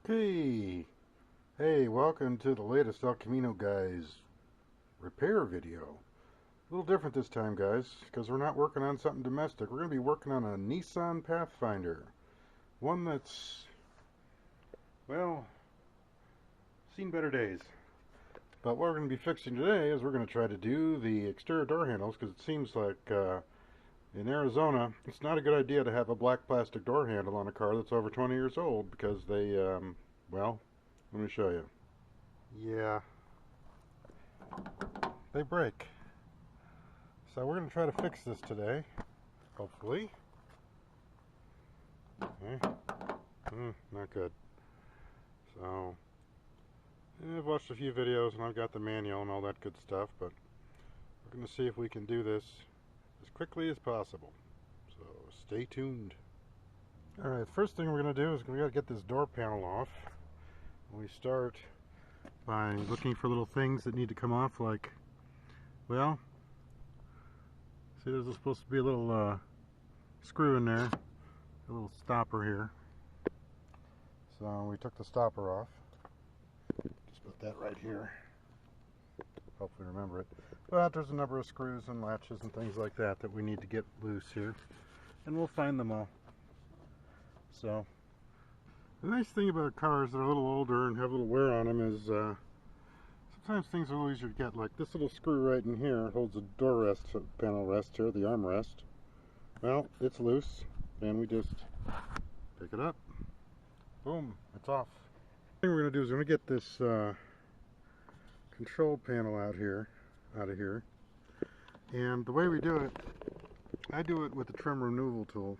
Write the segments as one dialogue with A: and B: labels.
A: Okay, hey, welcome to the latest El Camino Guys repair video. A little different this time, guys, because we're not working on something domestic. We're going to be working on a Nissan Pathfinder. One that's, well, seen better days. But what we're going to be fixing today is we're going to try to do the exterior door handles, because it seems like in Arizona, it's not a good idea to have a black plastic door handle on a car that's over 20 years old, because they, well, let me show you. Yeah, they break. So we're going to try to fix this today, hopefully. Okay. Not good. So, I've watched a few videos and I've got the manual and all that good stuff, but we're going to see if we can do this as quickly as possible. So stay tuned. Alright, first thing we're going to do is we got to get this door panel off. We start by looking for little things that need to come off, like, well, see, there's supposed to be a little screw in there, a little stopper here. So we took the stopper off. Just put that right here. Hopefully remember it. But there's a number of screws and latches and things like that that we need to get loose here, and we'll find them all. So the nice thing about cars that are a little older and have a little wear on them is sometimes things are a little easier to get. Like this little screw right in here holds the door rest, panel rest here, the armrest. Well, it's loose, and we just pick it up. Boom, it's off. The thing we're going to do is we're going to get this control panel out of here. And the way we do it, I do it with the trim removal tool,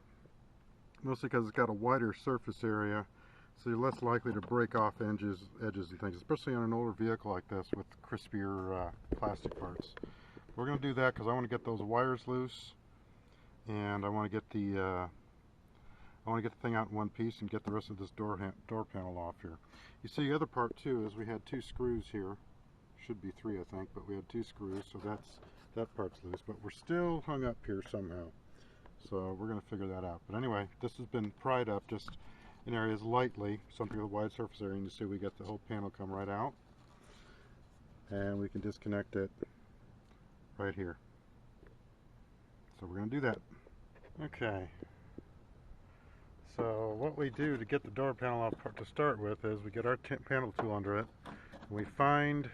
A: mostly because it's got a wider surface area, so you're less likely to break off edges and things, especially on an older vehicle like this with crispier plastic parts. We're going to do that because I want to get those wires loose, and I want to get the thing out in one piece and get the rest of this door panel off here. You see, the other part too is we had two screws here. Should be three, I think, but we had two screws, so that part's loose. But we're still hung up here somehow, so we're going to figure that out. But anyway, this has been pried up just in areas lightly, something with a wide surface area, and you see we get the whole panel come right out, and we can disconnect it right here. So we're going to do that. Okay. So what we do to get the door panel off to start with is we get our panel tool under it, and we find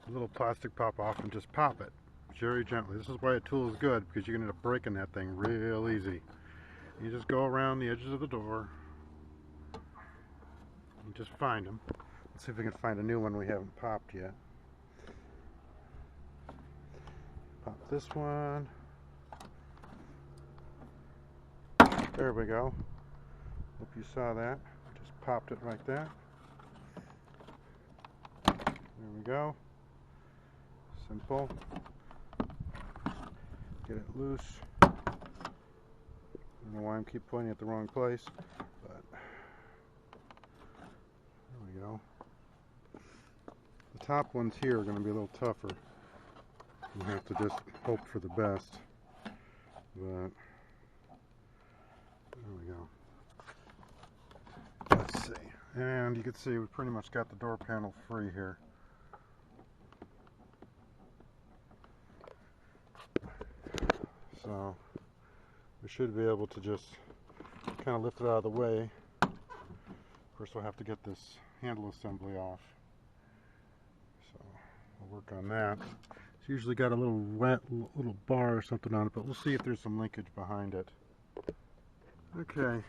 A: a little plastic pop off and just pop it very gently. This is why a tool is good, because you can end up breaking that thing real easy. You just go around the edges of the door and just find them. Let's see if we can find a new one we haven't popped yet. Pop this one. There we go. Hope you saw that. Just popped it like that. There we go. Simple. Get it loose. I don't know why I keep pointing at the wrong place, but there we go. The top ones here are going to be a little tougher. You have to just hope for the best. But there we go. Let's see. And you can see we pretty much got the door panel free here. So we should be able to just kind of lift it out of the way. Of course, we'll have to get this handle assembly off. So we'll work on that. It's usually got a little little bar or something on it, but we'll see if there's some linkage behind it. Okay.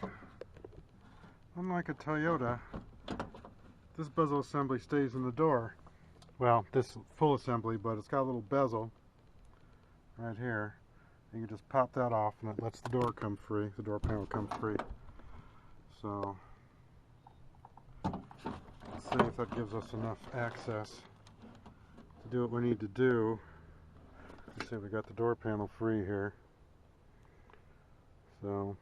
A: Unlike a Toyota, this bezel assembly stays in the door. Well, this full assembly, but it's got a little bezel right here. You can just pop that off and it lets the door come free, the door panel come free. So, let's see if that gives us enough access to do what we need to do. Let's see if we got the door panel free here. So,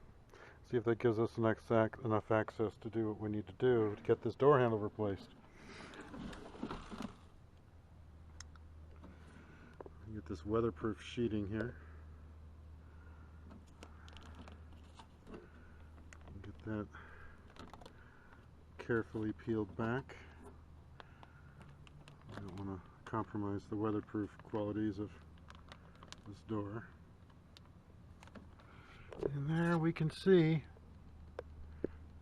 A: see if that gives us enough access to do what we need to do to get this door handle replaced. Get this weatherproof sheeting here. Get that carefully peeled back. I don't want to compromise the weatherproof qualities of this door. And there we can see,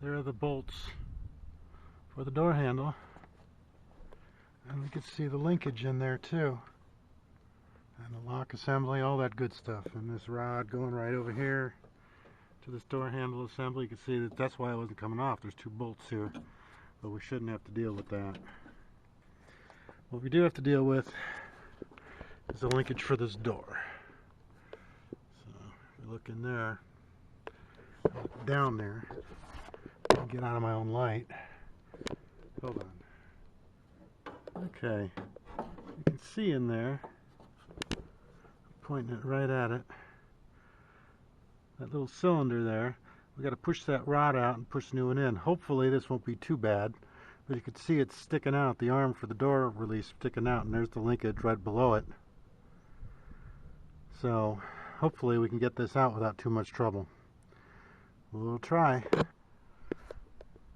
A: there are the bolts for the door handle. And we can see the linkage in there too. And the lock assembly, all that good stuff. And this rod going right over here to this door handle assembly. You can see that that's why it wasn't coming off. There's two bolts here, but we shouldn't have to deal with that. What we do have to deal with is the linkage for this door. So if you look in there, look down there, I'll get out of my own light. Hold on. Okay, you can see in there, pointing it right at it, that little cylinder there. We got to push that rod out and push the new one in. Hopefully this won't be too bad, but you can see it's sticking out, the arm for the door release sticking out, and there's the linkage right below it. So hopefully we can get this out without too much trouble. We'll try.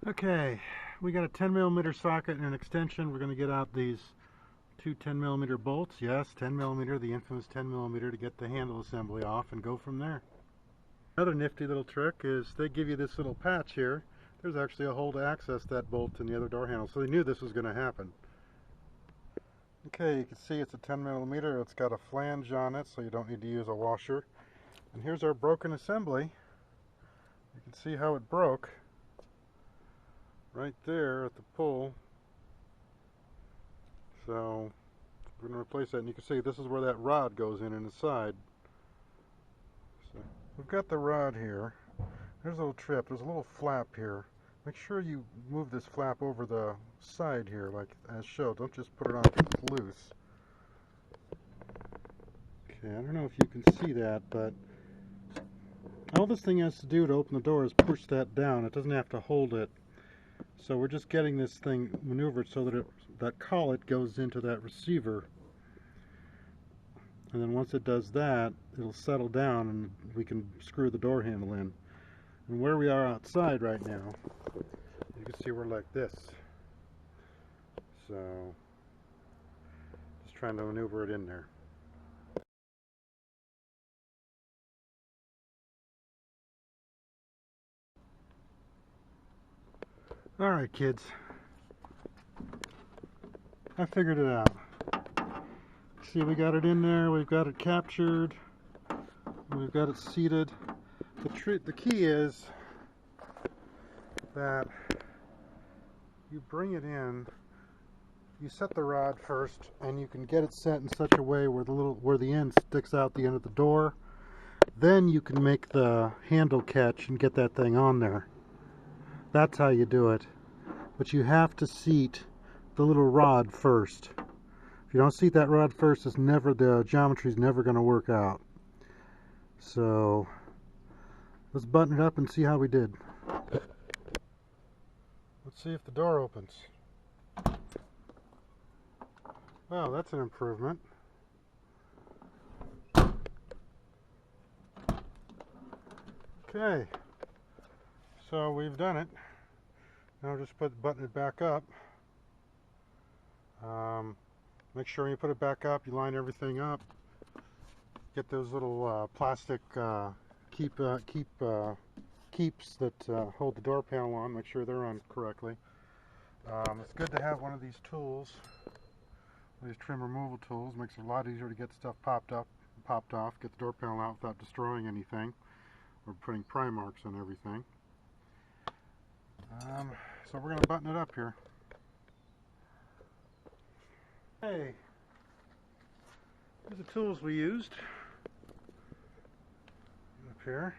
A: Okay, we got a 10mm socket and an extension. We're going to get out these two 10mm bolts. Yes, 10mm, the infamous 10mm, to get the handle assembly off and go from there. Another nifty little trick is they give you this little patch here. There's actually a hole to access that bolt in the other door handle, so they knew this was going to happen. Okay, you can see it's a 10mm. It's got a flange on it, so you don't need to use a washer. And here's our broken assembly. You can see how it broke right there at the pull. So we're going to replace that, and you can see this is where that rod goes in the side. So we've got the rod here. There's a little trip. There's a little flap here. Make sure you move this flap over the side here, like as shown. Don't just put it on loose. Okay, I don't know if you can see that, but all this thing has to do to open the door is push that down. It doesn't have to hold it. So we're just getting this thing maneuvered so that that collet goes into that receiver. And then once it does that, it'll settle down and we can screw the door handle in. And where we are outside right now, you can see we're like this. So, just trying to maneuver it in there. Alright kids, I figured it out. See, we got it in there, we've got it captured, we've got it seated. The key is that you bring it in, you set the rod first, and you can get it set in such a way where the end sticks out the end of the door. Then you can make the handle catch and get that thing on there. That's how you do it. But you have to seat the little rod first. If you don't seat that rod first, the geometry's never going to work out. So let's button it up and see how we did. Let's see if the door opens. Wow, that's an improvement. Okay, so we've done it. Now just button it back up. Make sure when you put it back up, you line everything up. Get those little plastic keeps that hold the door panel on. Make sure they're on correctly. It's good to have one of these tools, these trim removal tools. Makes it a lot easier to get stuff popped off, get the door panel out without destroying anything or putting pry marks on everything. So we're going to button it up here. Hey, here's the tools we used up here.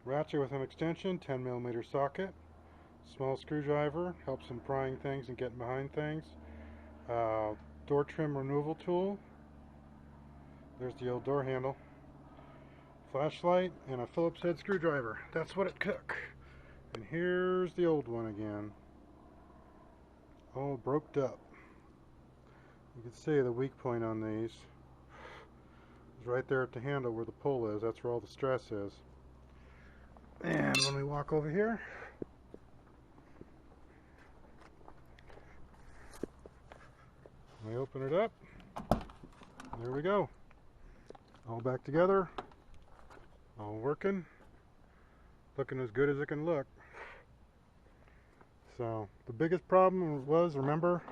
A: Ratchet with an extension, 10mm socket, small screwdriver, helps in prying things and getting behind things. Door trim removal tool. There's the old door handle. Flashlight and a Phillips head screwdriver. That's what it took. And here's the old one again. All broked up. You can see the weak point on these is right there at the handle where the pull is. That's where all the stress is. And when we walk over here, we open it up. There we go. All back together. All working. Looking as good as it can look. So the biggest problem was, remember,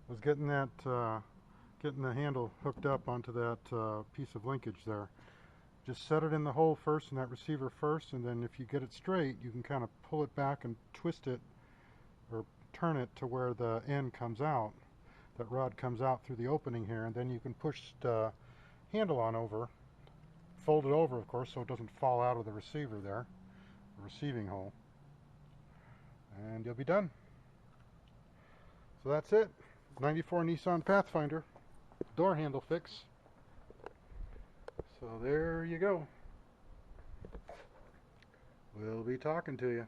A: was getting the handle hooked up onto that piece of linkage there. Just set it in the hole first in that receiver first, and then if you get it straight, you can kind of pull it back and twist it or turn it to where the end comes out. That rod comes out through the opening here, and then you can push the handle on over, fold it over, of course, so it doesn't fall out of the receiver there, the receiving hole, and you'll be done. So that's it. 94 Nissan Pathfinder door handle fix. So there you go. We'll be talking to you.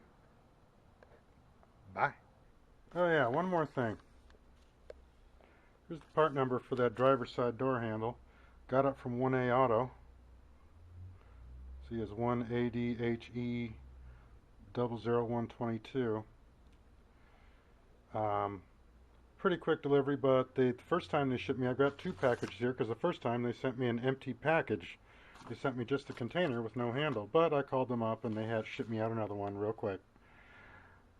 A: Bye. Oh yeah, one more thing. Here's the part number for that driver's side door handle. Got it from 1A Auto. See, it's 1ADHE 00122. Pretty quick delivery, but the first time they shipped me, I got 2 packages here, because the first time they sent me an empty package. They sent me just a container with no handle, but I called them up and they had shipped me out another one real quick.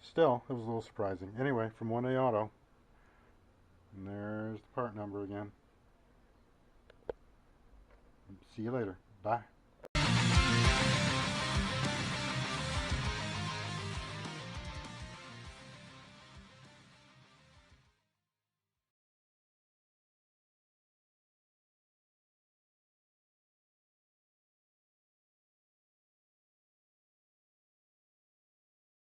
A: Still, it was a little surprising. Anyway, from 1A Auto. And there's the part number again. See you later. Bye.